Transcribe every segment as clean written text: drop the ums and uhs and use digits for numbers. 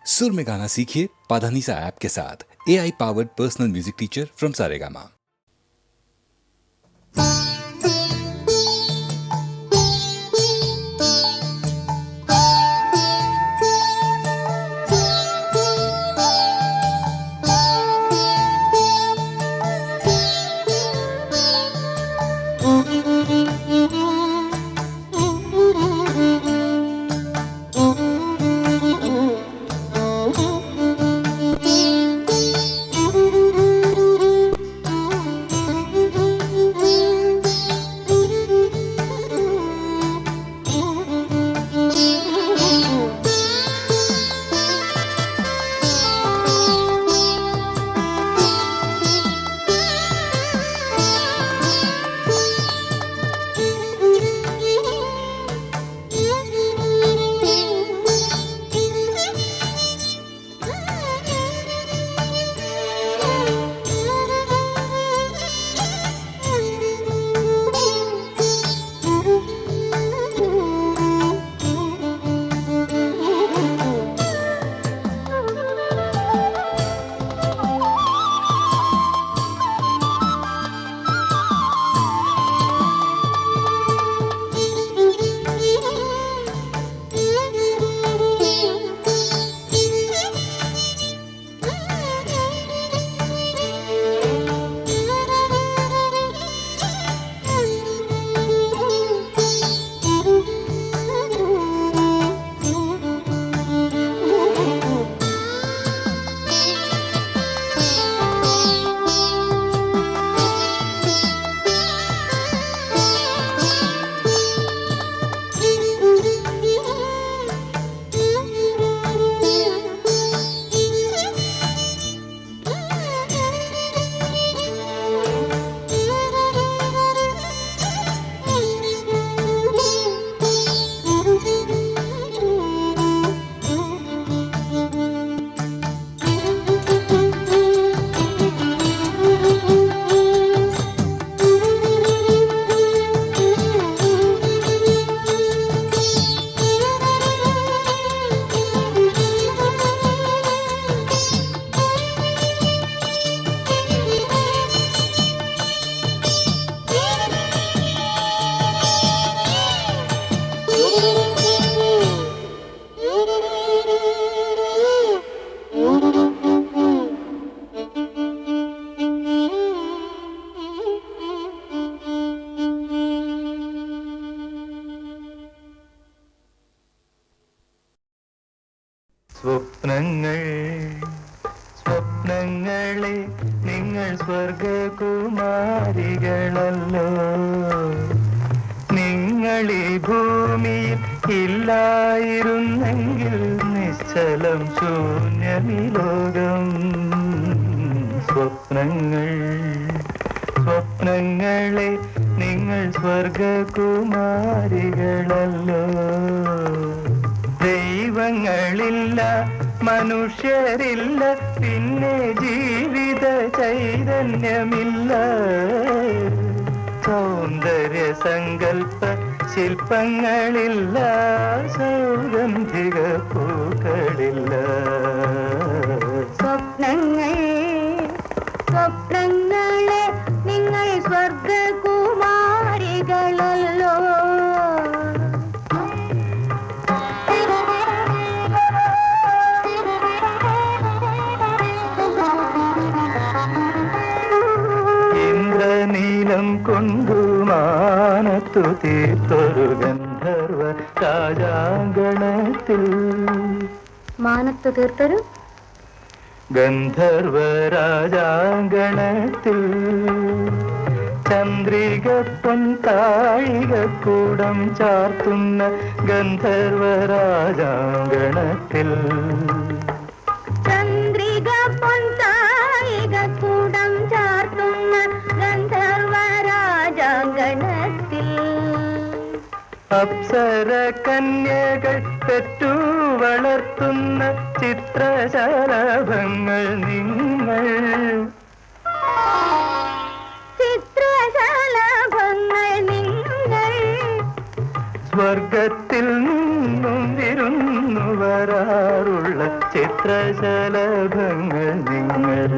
सुर में गाना सीखिए पाधानीसा ऐप के साथ। AI powered personal music teacher from Saregama. സ്വപ്നങ്ങളെ നിങ്ങൾ സ്വർഗകുമാരികളല്ലോ. നിങ്ങളീ ഭൂമിയിൽ ഇല്ലായിരുന്നെങ്കിൽ നിശ്ചലം ശൂന്യമീ ലോകം. സ്വപ്നങ്ങളെ നിങ്ങൾ സ്വർഗകുമാരികളല്ലോ. ദൈവങ്ങളില്ല, മനുഷ്യരില്ല, പിന്നെ ജീവിത ചൈതന്യമില്ല. സൗന്ദര്യ സങ്കൽപ്പ ശില്പങ്ങളില്ല, സൗഗന്ധിക പൂക്കളില്ല. സ്വപ്നങ്ങളെ നിങ്ങൾ സ്വർഗകുമാരികളല്ലോ. ഇന്ദ്രനീലം കൊണ്ടു മാനത്തു തീർത്തൊരു ഗന്ധർവ രാജാങ്കണത്തിൽ. മാനത്തു തീർത്തൊരു ഗന്ധർവ രാജാങ്കണത്തിൽ ചന്ദ്രിക പൊൻതാഴികക്കൂടം ചാർത്തുന്ന ഗന്ധർവ രാജാങ്കണത്തിൽ. ചന്ദ്രിക പൊൻതാഴികക്കൂടം ചാർത്തുന്ന ഗന്ധർവ രാജാങ്കണത്തിൽ അപ്സര കന്യകൾ പെറ്റു വളർത്തുന്ന ചിത്രശലഭങ്ങൾ നിങ്ങൾ. ചിത്രശലഭങ്ങൾ നിങ്ങൾ സ്വർഗത്തിൽ നിന്നും വിരുന്നു വരാറുള്ള ചിത്രശലഭങ്ങൾ നിങ്ങൾ.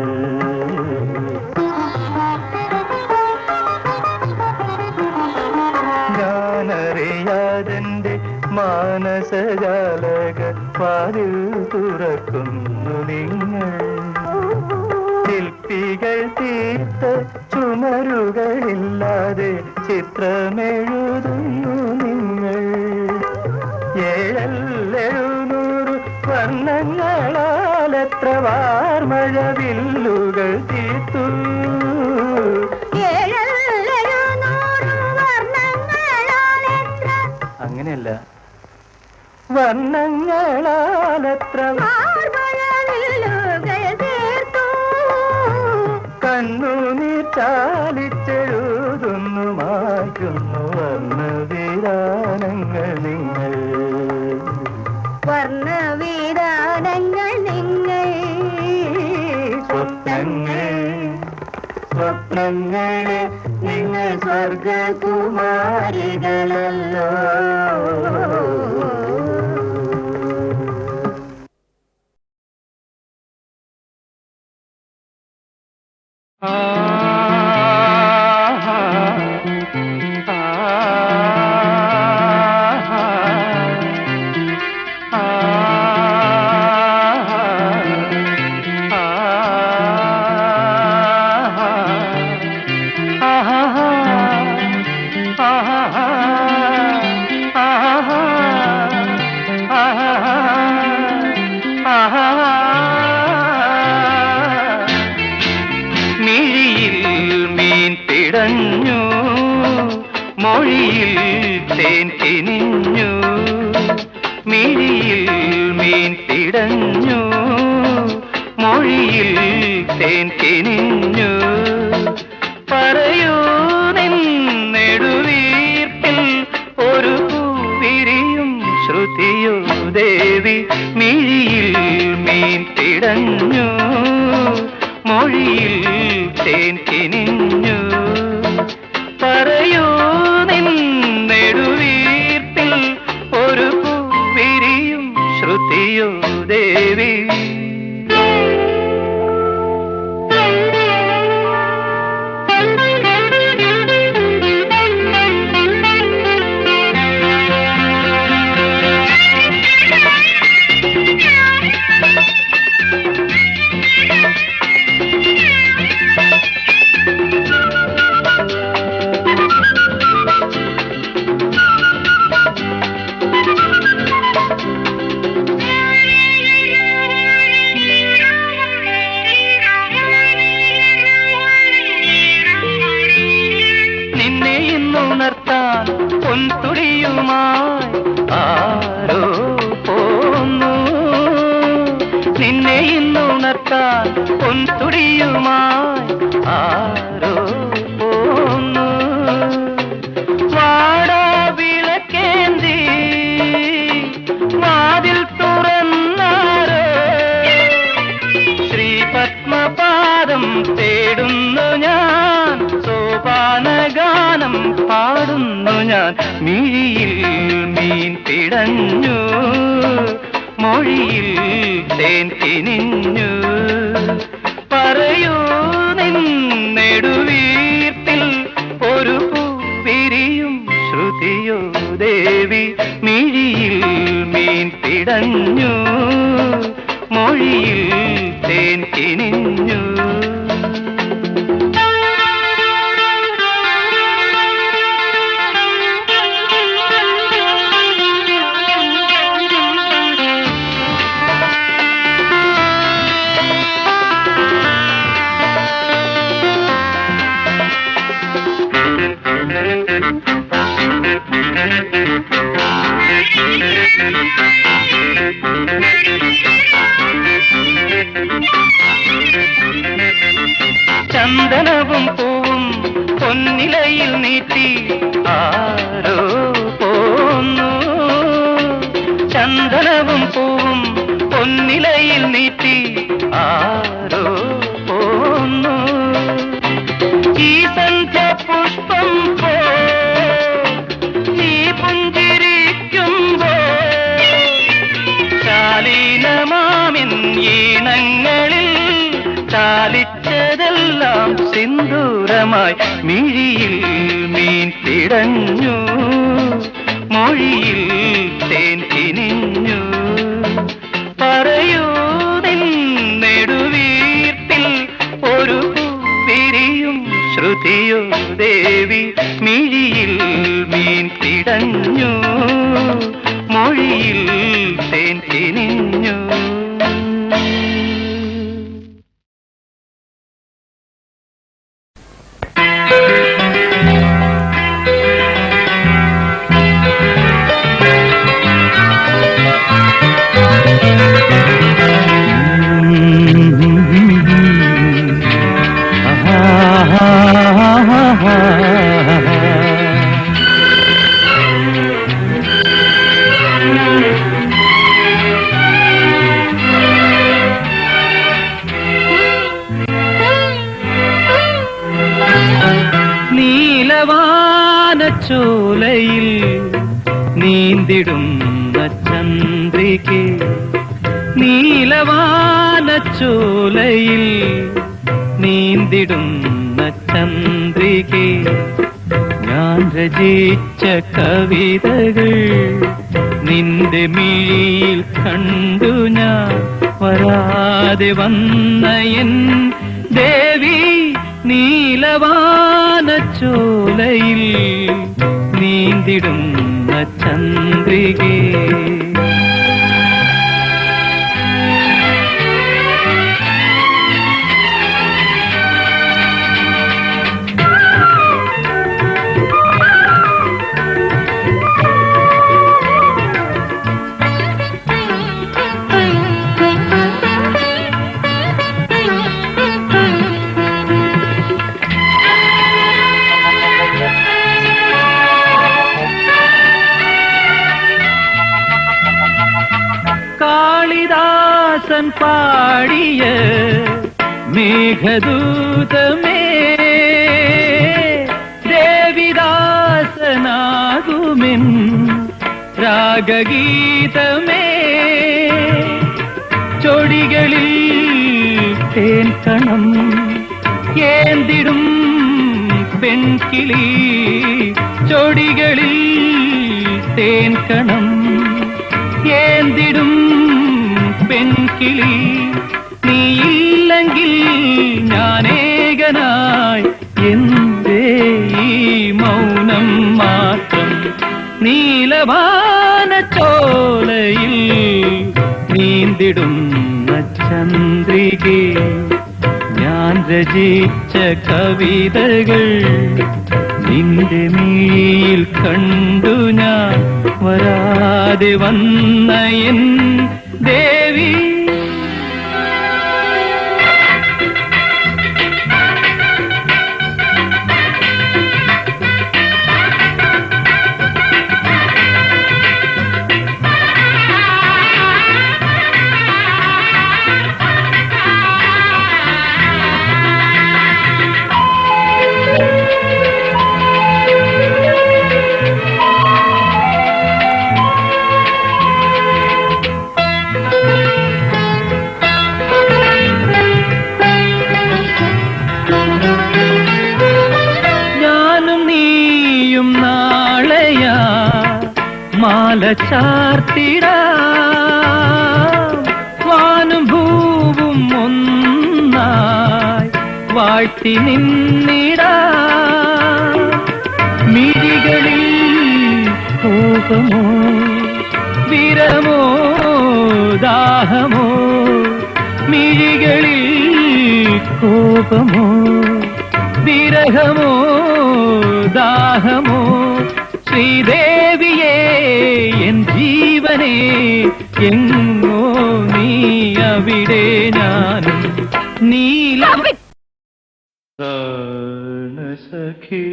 ഞാനറിയാതെന്റെ മാനസജാലക വാതിൽ തുറക്കുന്നു നിങ്ങൾ. ശില്പികൾ തീർത്ത ചുമരുകളില്ലാതെ ചിത്രമെഴുതുന്നു നിങ്ങൾ. 700 വർണ്ണങ്ങളാൽ എത്ര വാർമഴവില്ലുകൾ തീർത്തു. അങ്ങനെയല്ല, വർണ്ണങ്ങളാലത്ര കണ്ണുനീർ ചാലിച്ചെഴുതുന്നു മായ്ക്കുന്നു വർണ്ണവിധാനങ്ങൾ നിങ്ങൾ. വർണ്ണവിധാനങ്ങൾ നിങ്ങൾ. സ്വപ്നങ്ങളെ നിങ്ങൾ സ്വർഗകുമാരികളല്ലോ. മിഴിയിൽ മീൻ പിടഞ്ഞു, മൊഴിയിൽ തേൻ തിനിഞ്ഞു. മിഴിയിൽ മീൻ പിടഞ്ഞു, മൊഴിയിൽ തേൻ തിനിഞ്ഞു. പറയൂ നിന്നെടുവീർപ്പിൽ ഒരു പൂവിരിയും ശ്രുതിയോ ദേവി. മിഴിയിൽ മീൻ പിടഞ്ഞു, മൊഴിയിൽ തേൻ തിനിഞ്ഞു. പറയൂ നിന്നെടുവീർപ്പിൽ ഒരു പൂവിരിയും ശ്രുതിയോ ദേവി. ഉണർത്താൻ പൊൻതുടിയുമായി ആരോ പോന്നു. നിന്നെ ഇന്നുണർത്താൻ പൊൻതുടിയുമായി ആരോ പോന്നു. വാടാ വിളക്കേന്തി വാതിൽ തുറന്നാരോ. ശ്രീപത്മപാദം തേടുന്നു ഞാൻ, സോപാനഗാനം പാടുന്നു ഞാൻ. മിഴിയിൽ മീൻ പിടഞ്ഞു, മൊഴിയിൽ തേൻ തിനിഞ്ഞു. പറയൂ നിന്നെടുവീർപ്പിൽ ഒരു പൂവിരിയും ശ്രുതിയോ ദേവി. മിഴിയിൽ മീൻ പിടഞ്ഞു, മൊഴിയിൽ തേൻ തിനിഞ്ഞു. ചന്ദനവും പൂവും പൊന്നിലയിൽ നീട്ടി ആരോ പോന്നു. ചന്ദനവും പൂവും പൊന്നിലയിൽ നീട്ടി ആരോ പോന്നു. ഈ സന്ധ്യ പുഷ്പം പോ നീ പുഞ്ചിരിക്കുമ്പോ ശാലീനമാമി നിൻ ഈണങ്ങളിൽ ചാലിച്ചതെല്ലാം സിന്ദൂരമായി മിഴിയിൽ മീൻ പിടഞ്ഞു മൊഴിയിൽ തേൻ കിനിഞ്ഞു പറയൂ നിൻ നെടുവീർപ്പിൽ ഒരു വിരിയും ശ്രുതിയോ ദേവി മിഴിയിൽ മീൻ പിടഞ്ഞു മൊഴിയിൽ തേൻ കിനിഞ്ഞു. ചോലയിൽ നീന്തിടുന്ന ചന്ദ്രികെ നീലവാനച്ചോലയിൽ നീന്തിടുന്ന ചന്ദ്രികെ ഞാൻ രചിച്ച കവിതകൾ നിന്റെ മിഴിയിൽ കണ്ടു ഞാൻ വരാതെ വന്ന എൻ ദേവി നീലവാനച്ചോലയിൽ നീന്തിടുന്ന ചന്ദ്രികേ. കാളിദാസൻ പാടിയ മേഘദൂതമേ ദേവിദാസനാകുമെൻ രാഗഗീതമേ ചൊടികളിൽ തേൻ കണം ഏന്തിടും പെൺകിളി ചൊടികളിൽ തേൻ കണം ഏന്തിടും പെൺകിളി നീയില്ലെങ്കിൽ ഞാനേകനായി എന്തേ ഈ മൗനം മാത്രം നീലവാനച്ചോലയിൽ നീന്തിടുന്ന ചന്ദ്രികേ ഞാൻ രചിച്ച കവിതകൾ നിന്റെ മിഴിയിൽ കണ്ടു ഞാൻ വരാതെ വന്ന എൻ ദേവി. മാല ചാർത്തിടാം വാനും ഭൂവും ഒന്നായി വാഴ്ത്തി നിന്നിടാം മിഴികളിൽ കോപമോ വിരമോ ദാഹമോ മിഴികളിൽ കോപമോ വിരഹമോ ദാഹമോ ശ്രീദേവിയേ എൻ ജീവനേ എങ്ങോ നീ അവിടെ ഞാനും നീല സഖി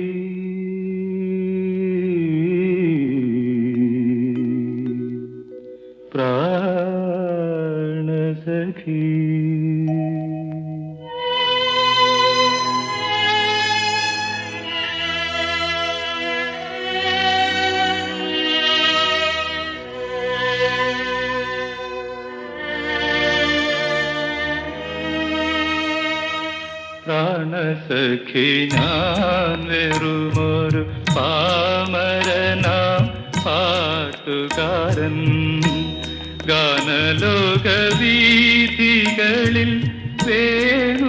പ്രാണസഖി. പ്രാണസഖി ഞാൻ വെറുമൊരു പാമരനാം പാട്ടുകാരൻ ഗാനലോക വീഥികളിൽ വേണുമാട്ടിടയൻ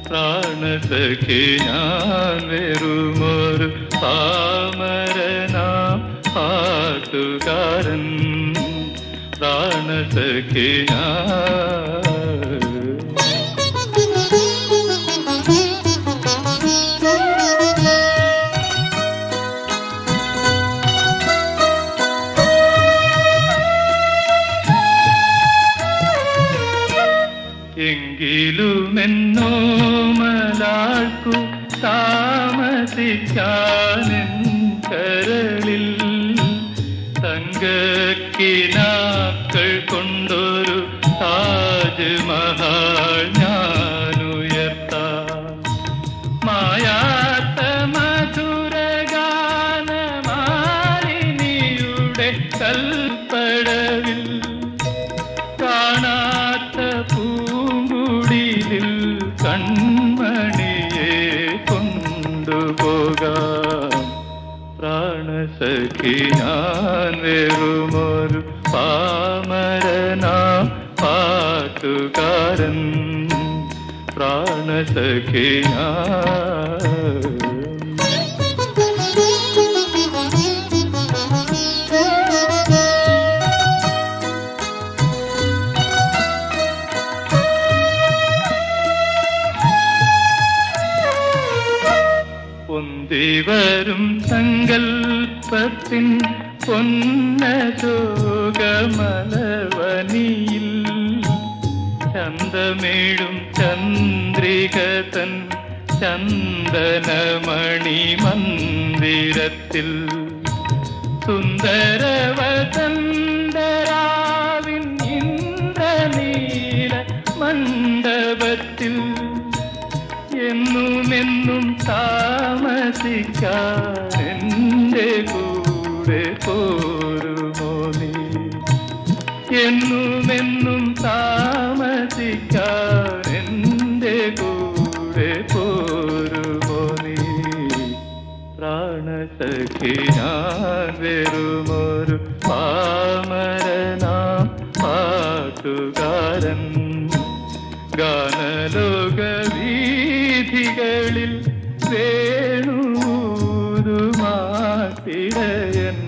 പ്രാണസഖി ഞാൻ വെറുമൊരു പാമരനാം പാട്ടുകാരൻ പ്രാണസഖി എങ്കിലുമെന്നോ മലാൾക്കു താമസിക്കാനെൻ കരളിൽ തങ്കക്കിനാക്കൾ കൊണ്ടൊരു താജ്മഹൽ ഞാനുയർത്താം മായാത്ത മധുരഗാനമാലിനിയുടെ കൽപ്പടവിൽ കാണാത്ത പൂങ്കുടിലിൽ കൺമണിയെ കൊണ്ടുപോകാം പ്രാണസഖി ഞാൻ വെറുമൊരു പാമരനാം പാട്ടുകാരൻ പ്രാണസഖി പൊന്തിവരും സങ്കൽപ്പത്തിൻ പൊന്നശോകമലവനിയിൽ ചന്തമേഴും ചന്ദ്രികതൻ ചന്ദനമണി മന്ദിരത്തിൽ സുന്ദരവസന്തരാവിൻ ഇന്ദ്രനീല മണ്ഡപത്തിൽ എന്നുമെന്നും താമസിക്കാൻ എൻ്റെ കൂടെ പോരുമോ നീ എന്നുമെന്നും താമസിക്കാൻ എൻ്റെ കൂടെ പോരുമോ നീ പ്രാണസഖി ഞാൻ വെറുമൊരു പാമരനാം പാട്ടുകാരൻ ഗാനലോക വീഥികളിൽ വേണുമാട്ടിടയൻ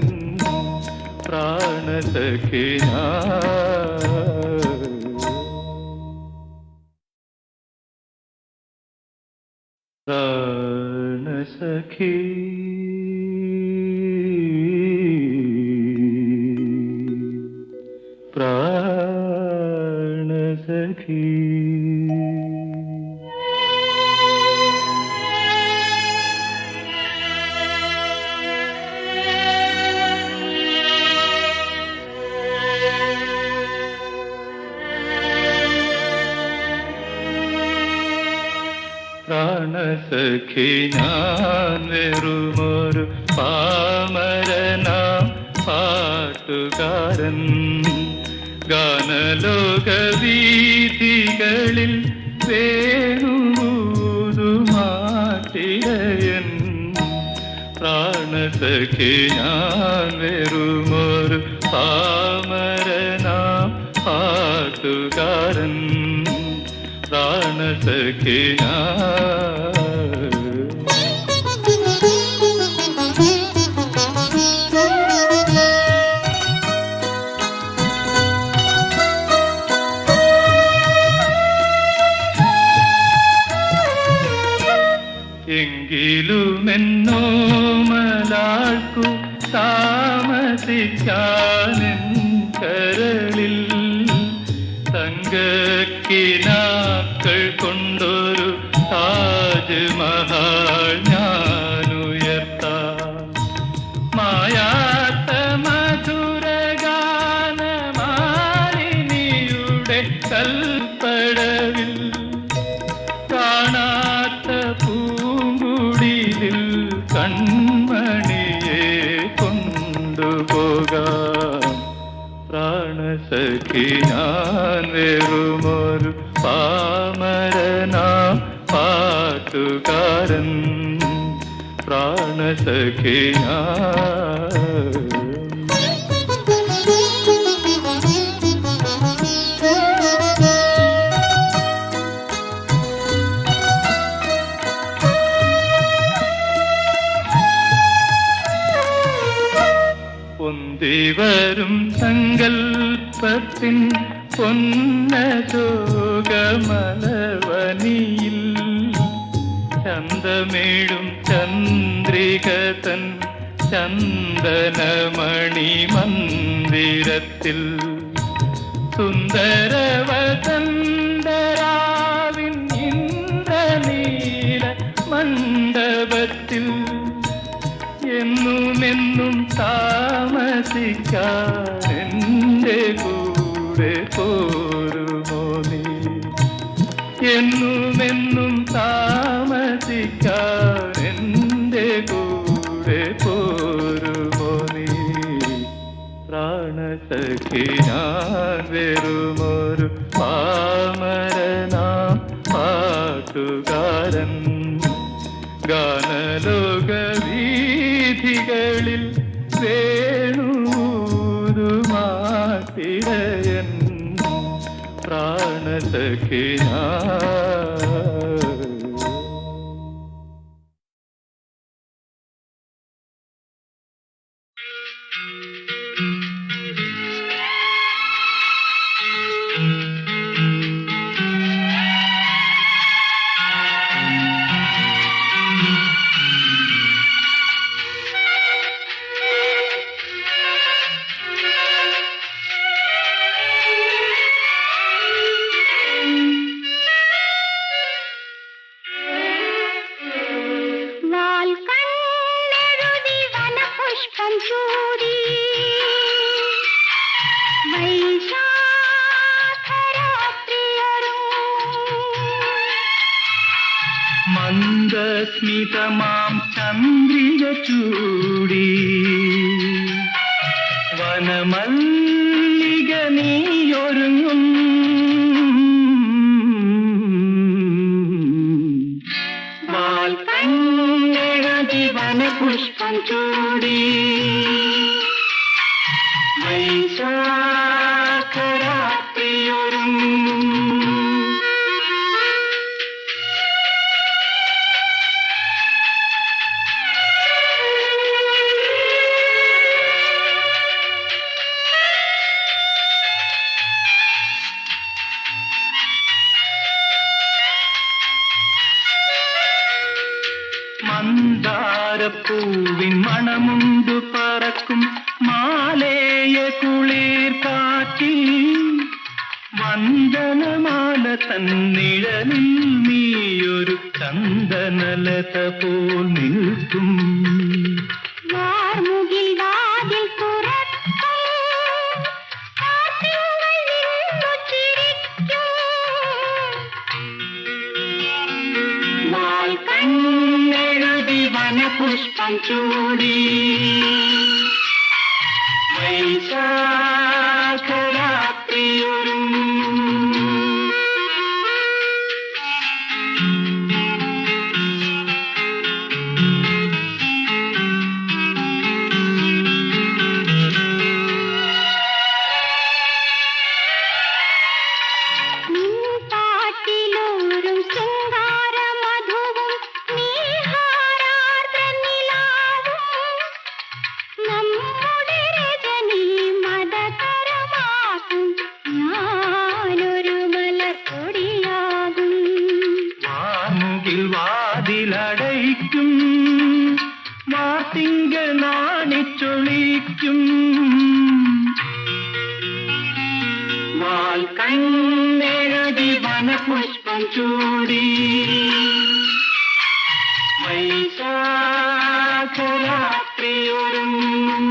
പ്രാണസഖി പ്രാണസഖി പ്രാണസഖി പ്രാണസഖി ഞാൻ വെറുമൊരു പാമരനാം പാട്ടുകാരൻ ഗാനലോക വീഥികളിൽ വേണുമാട്ടിടയൻ പ്രാണസഖി ഞാൻ വെറുമൊരു പാമരനാം പാട്ടുകാരൻ പ്രാണസഖി എങ്കിലുമെന്നോ മലാൾക്കു താമസിക്കാനെൻ കരളിൽ തങ്കക്കിനാക്കൾ കൊണ്ടൊരു താജ്മഹൽ ഞാനുയർത്താം മായാത്ത മധുരഗാനമാലിനിയുടെ കൽപ്പടവിൽ കാണാത്ത പൂങ്കുടിലിൽ കൺമണിയെ കൊണ്ടുപോകാം പ്രാണസഖി പ്രാണസഖി ഞാൻ വെറുമൊരു പാമരനാം പാട്ടുകാരൻ പ്രാണസഖി ഞാൻ. പൊന്തിവരും സങ്കൽപ്പത്തിൻ പൊന്നശോകമലവനിയിൽ ചന്തമേഴും ചന്ദ്രികതൻ ചന്ദനമണി മന്ദിരത്തിൽ സുന്ദരവസന്തരാവിൻ ഇന്ദ്രനീല മണ്ഡപത്തിൽ എന്നുമെന്നും താമസിക്കാൻ എൻ്റെ കൂടെ പോരുമോ നീ? എന്നുമെന്നും താമസിക്കാൻ എൻ്റെ കൂടെ പോരുമോ നീ? പ്രാണസഖി ഞാൻ വെറുമൊരു പാമരനാം പാട്ടുകാരൻ ഗാനലോക വീഥികളിൽ വേണൂതുമാട്ടിടയൻ പ്രാണസഖി ഞാൻ. മന്ദസ്മിതമാം ചന്ദ്രിക ചൂടി വനമല്ലിക നീയൊരുങ്ങും വാൽക്കണ്ണെഴുതി വനപുഷ്പം ചൂടി വൈശാഖരാത്രിയൊരുങ്ങും. മന്ദാരപ്പൂവിൻ മണമുണ്ടു പറക്കും മാലേയ കുളിർ കാറ്റിൽ വന്ദനമാല തന്നിഴലിൽ നീയൊരു ചന്ദനലത പോൽ നിൽക്കും. പുഷ്പം ചൂടി വൈശാഖരാത്രിയൊരുങ്ങും. വാതിലടയ്ക്കും വാർത്തിങ്കൾ നാണിച്ചൊളിക്കും വാൽക്കണ്ണെഴുതി വനപുഷ്പം ചൂടി വൈശാഖരാത്രിയൊരുങ്ങും.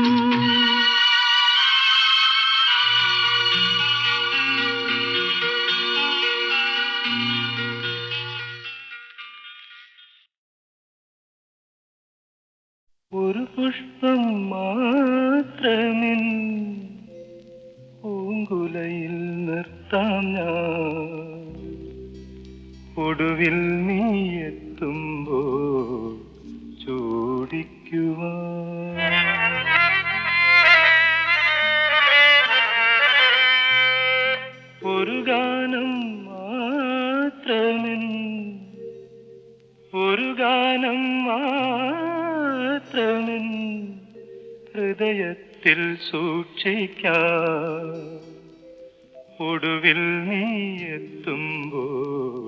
ഒരു പുഷ്പം മാത്രമിൻ പൂങ്കുല പൂങ്കുലയിൽ നിർത്താം ഞാൻ ഒടുവിൽ നീ എത്തുമ്പോൾ ചോദിക്കുവാൻ. ഒരു ഗാനം മാത്രമെൻ ഒരു ഗാനം മാത്രമെൻ ഹൃദയത്തിൽ സൂക്ഷിക്കാം ഒടുവിൽ നീ എത്തുമ്പോൾ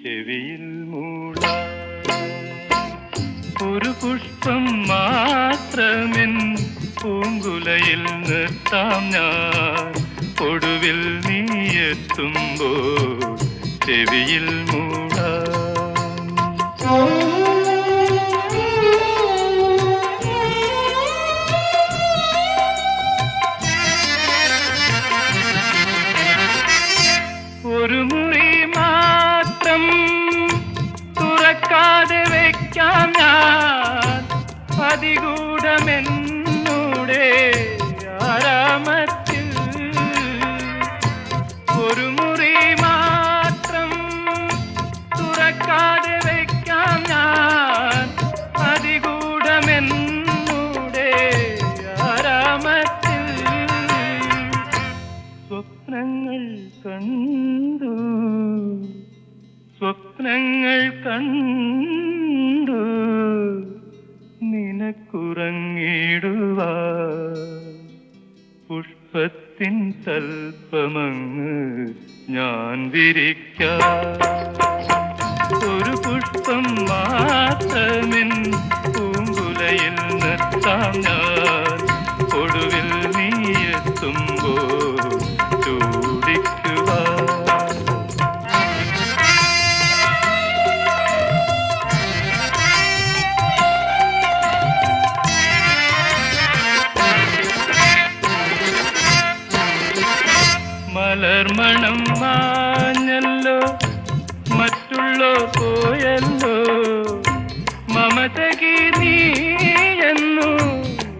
ചെവിയിൽ മൂടാം. ഒരു പുഷ്പം മാത്രമെൻ പൂങ്കുലയിൽ നിർത്താം ഞാൻ ഒടുവിൽ നീ എത്തുമ്പോൾ ചെവിയിൽ മൂടാം. ഒരു മുറി മാത്രം തുറക്കാതെ വയ്ക്കാം ഞാൻ അതികൂടമെന്നൂടെ ആരാമത്തിൽ. ഒരു മുറി മാത്രം തുറക്കാതെ വയ്ക്കാം ഞാൻ അതികൂടമെന്നൂടെ ആരാമത്തിൽ. സ്വപ്നങ്ങൾ കണ്ടു സ്വപ്നങ്ങൾ കണ്ടു നിനക്കുറങ്ങിടുവാൻ പുഷ്പത്തിൻ തൽപ്പമങ്ങ് ഞാൻ വിരിക്കാം. ഒരു പുഷ്പം മാത്രമെൻ പൂങ്കുലയിൽ നിർത്താം ഞാൻ ഒടുവിൽ നീ എത്തുമ്പോൾ ചൂടിക്കുവാൻ. മലർമണം മാഞ്ഞല്ലോ മറ്റുള്ളോ പോയല്ലോ മമതകി നീ എന്നു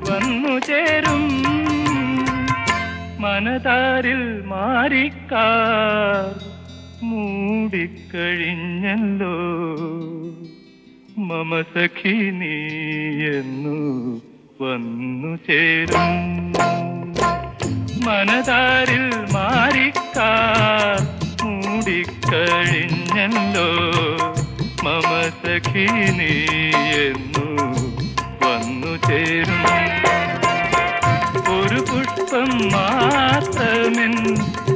വന്നു ചേരും മനതാരിൽ മാറിക്കാർ മൂടിക്കഴിഞ്ഞല്ലോ മമസഖി നീ എന്നു വന്നു ചേരും മനതാരിൽ മാറിക്കാർ മൂടിക്കഴിഞ്ഞല്ലോ മമസഖി നീ എന്നു വന്നു ചേരും. ഒരു പുഷ്പം മാത്രമെൻ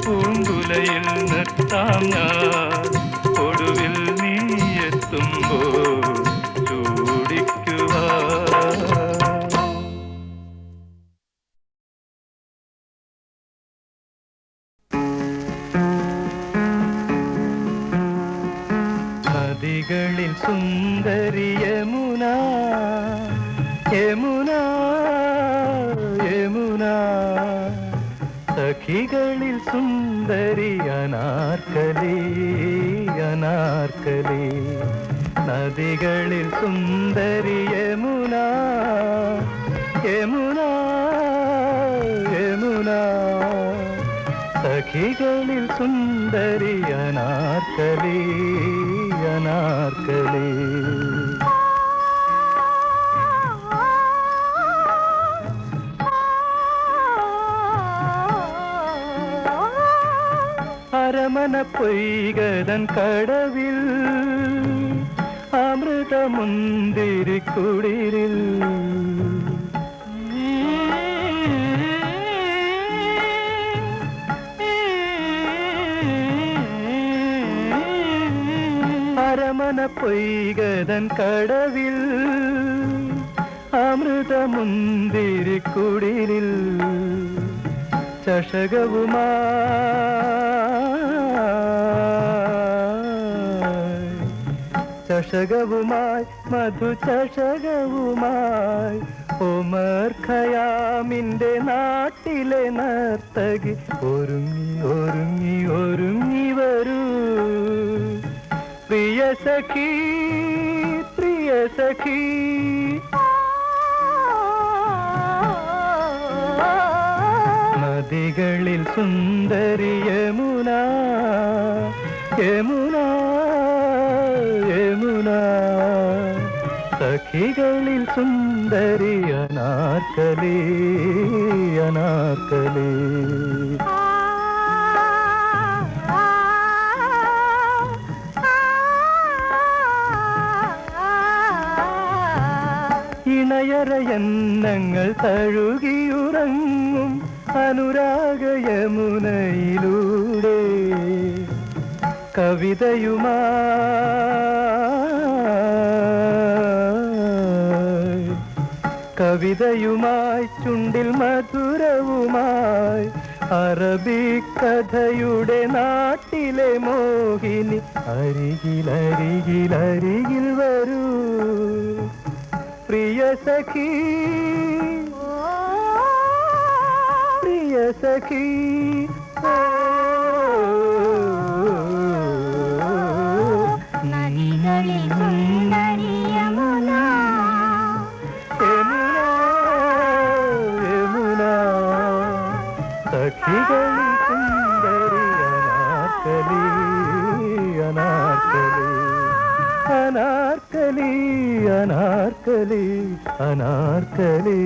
പൂങ്കുലയിൽ നിർത്താം ഞാൻ ഒടുവിൽ നീ എത്തുമ്പോൾ ചൂടിക്കുവാൻ. നദികളിൽ സുന്ദരി യമുന യമുന യമുന സഖികളിൽ സുന്ദരി അനാർക്കലി അനാർക്കലി. നദികളിൽ സുന്ദരി യമുന യമുന യമുന സഖികളിൽ സുന്ദരി അനാർക്കലി അനാർക്കലി. അരമന പൊയ്കതൻ കടവിൽ അമൃതമുന്തിരിക്കുളിരിൽ അരമന പൊയ്കതൻ കടവിൽ അമൃതമുന്തിരിക്കുളിരിൽ ചഷകവുമായി മധുചഷകവുമായി ഒമർ ഖയാമിന്റെ നാട്ടിലെ നർത്തകി ഒരുങ്ങി ഒരുങ്ങി ഒരുങ്ങി വരൂ പ്രിയ സഖി പ്രിയ സഖി. നദി സഖികളിൽ സുന്ദരി യമുന യമുന യമുന സഖികളിൽ സുന്ദരി അനാർക്കലി അനാർക്കലി ഇണയറയന്നങ്ങൾ തഴുകിയുറങ്ങും അനുരാഗ യമുനയിലൂടെ കവിതയുമായി ചുണ്ടിൽ മധുരവുമായി അറബിക്കഥയുടെ നാട്ടിലെ മോഹിനി അരികിൽ അരികിൽ അരികിൽ വരൂ പ്രിയ സഖി പ്രിയ സഖി നദികളിൽ സുന്ദരി യമുന യമുന യമുന സഖികളിൽ സുന്ദരി അനാർക്കലി അനാർക്കലി അനാർക്കലി അനാർക്കലി അനാർക്കലി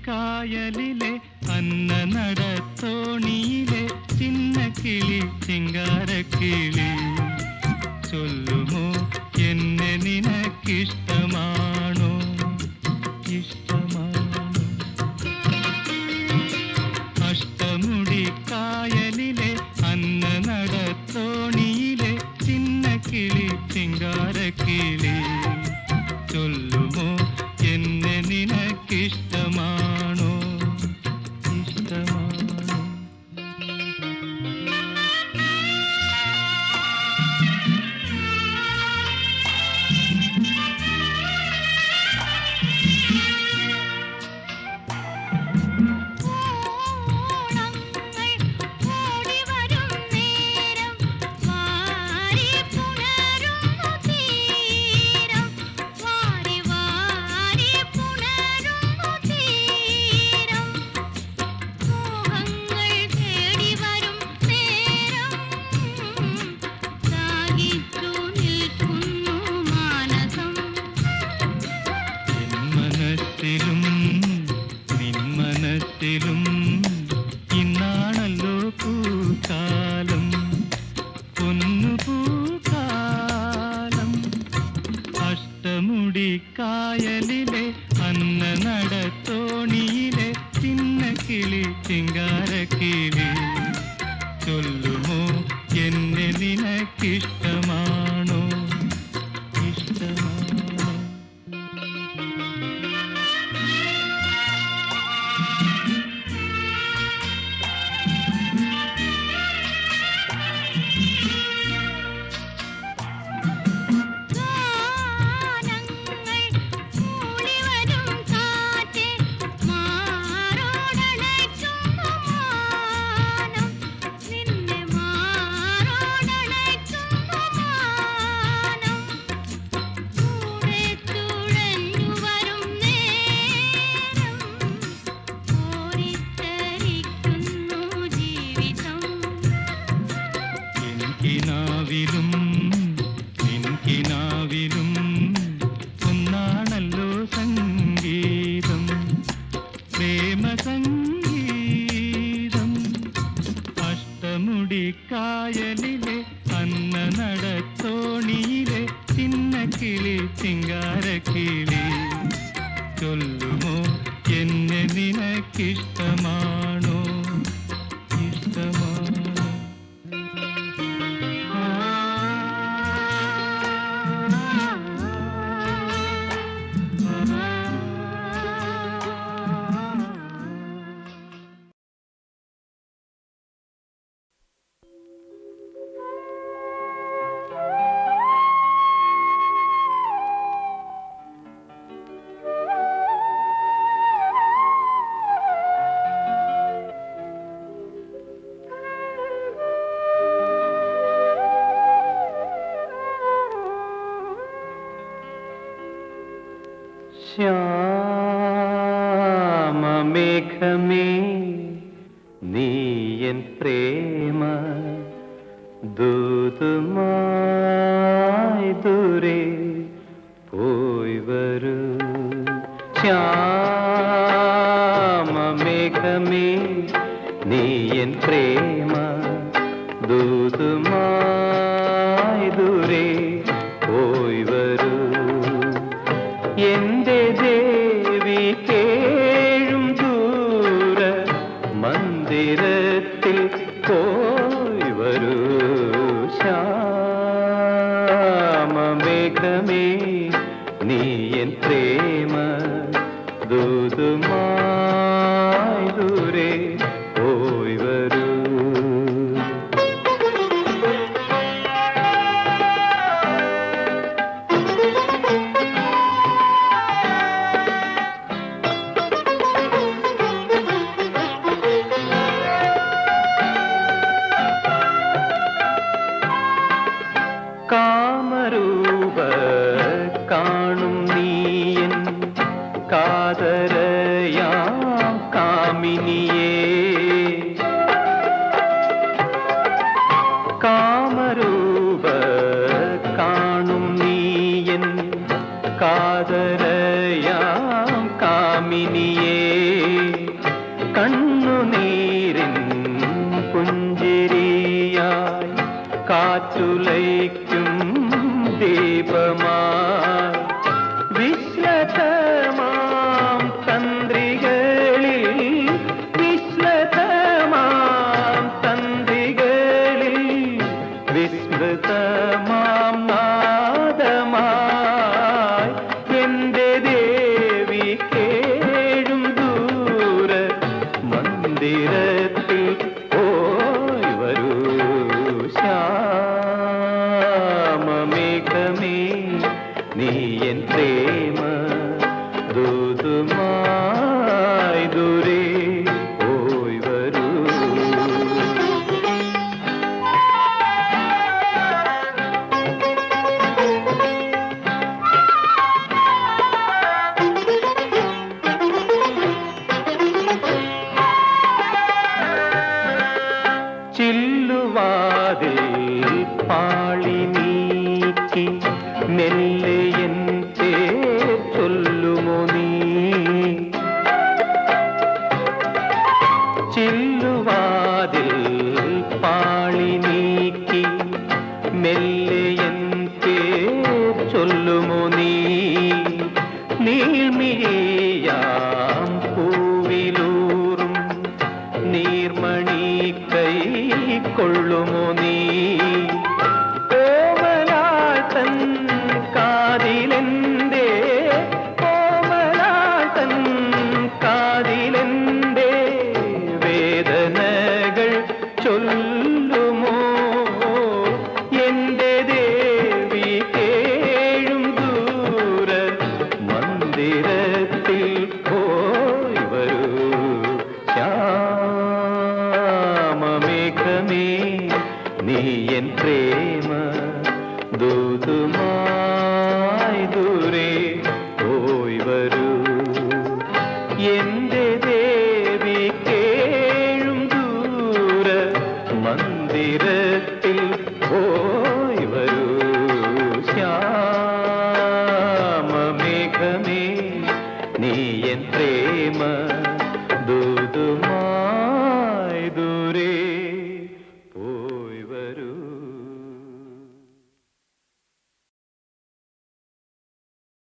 കായലിലെ അന്ന നടത്തോണിയിലെ ചിന്നക്കിളി ചിങ്കാരക്കിളി ചൊല്ലുമോ എന്നെ നിനക്കിഷ്ടമാണോ ഇഷ്ടമാണോ അഷ്ടമുടി കായലിലെ അന്ന നടത്തോണിയിലെ ചിന്നക്കിളി ചിങ്കാരക്കിളി ചൊല്ലുമോ എന്നെ നിനക്കിഷ്ടമാണോ ഇഷ്ടമാണോ ഇന്നാണല്ലോ പൂക്കാലം പൊന്നു പൂക്കാലം അഷ്ടമുടി കായലിലെ അന്ന നടത്തോണിയിലെ ചിന്നക്കിളി ചിങ്കാരക്കിളി ചൊല്ലുമോ എന്നെ നിനക്കിഷ്ടമാണോ ഇഷ്ടമാണോ നിൻകിനാവിലും ഒന്നാണല്ലോ സംഗീതം പ്രേമ സംഗീതം അഷ്ടമുടി കായലിലെ അന്ന നടത്തോണിയിലെ ചിന്നക്കിളി ചിങ്കാരക്കിളി ചൊല്ലുമോ എന്നെ നിനക്കിഷ്ടമാണോ ഇഷ്ടമാണോ ശ്യാമമേഘമേ നീയൻ പ്രേമ ദൂതുമായി ദൂരെ പോയി വരൂ ശ്യാമമേഘമേ നീയൻ പ്രേമ ദൂതുമായി ദൂരെ പോയി വരൂ എന്റെ ദേവി കേഴും ദൂര മന്ദിരത്തിൽ പോയി വരൂ ശ്യാമമേഘമേ നീയൻ പ്രേമ ദൂതുമായി ദൂരെ പോയി വരൂ കാമരൂപ കാണും നീയൻ കാതരയാം കാമിനിയേ കാമരൂപ കാണും നീയൻ കാതരയാം കാമിനിയേ കണ്ണുനീരിൻ പുഞ്ചിരിയായി കാറ്റുലയ്ക്കും ദീപമായി വിശ്ലതമാം തന്ത്രികളിൽ വിശ്ലതമാം തന്ത്രികളിൽ വിസ്മൃതമാം നാദമായി എന്റെ ദേവി കേഴും ദൂര മന്ദിരത്തിൽ പോയി വരൂ ശ്യാമമേഘമേ നീയൻ പ്രേമ ദൂതുമായി ദൂരെ പോയി വരൂ ചില്ലുവാതിൽ പാളി നീക്കി മെല്ലെയൻ പേർ ചൊല്ലുമോ നീ ചില്ലുവാതിൽ പാളി നീക്കി മെല്ലെയൻ പേർ ചൊല്ലുമോ നീ നീൾമിഴിയാം പൂവിലൂറും നീർമണി കൈ കൊള്ളുമോ നീ കോമലാൾ തൻ കാതിലെന്തേ കോമലാൾ തൻ കാതിലെന്തേ വേദനകൾ ചൊല്ലുമോ എന്റെ ദേവി കേഴും ദൂര മന്ദിരത്തിൽ പോയി വരൂ ശ്യാമമേഘമേ നീയൻ പ്രേമ ദൂതുമായി ദൂരെ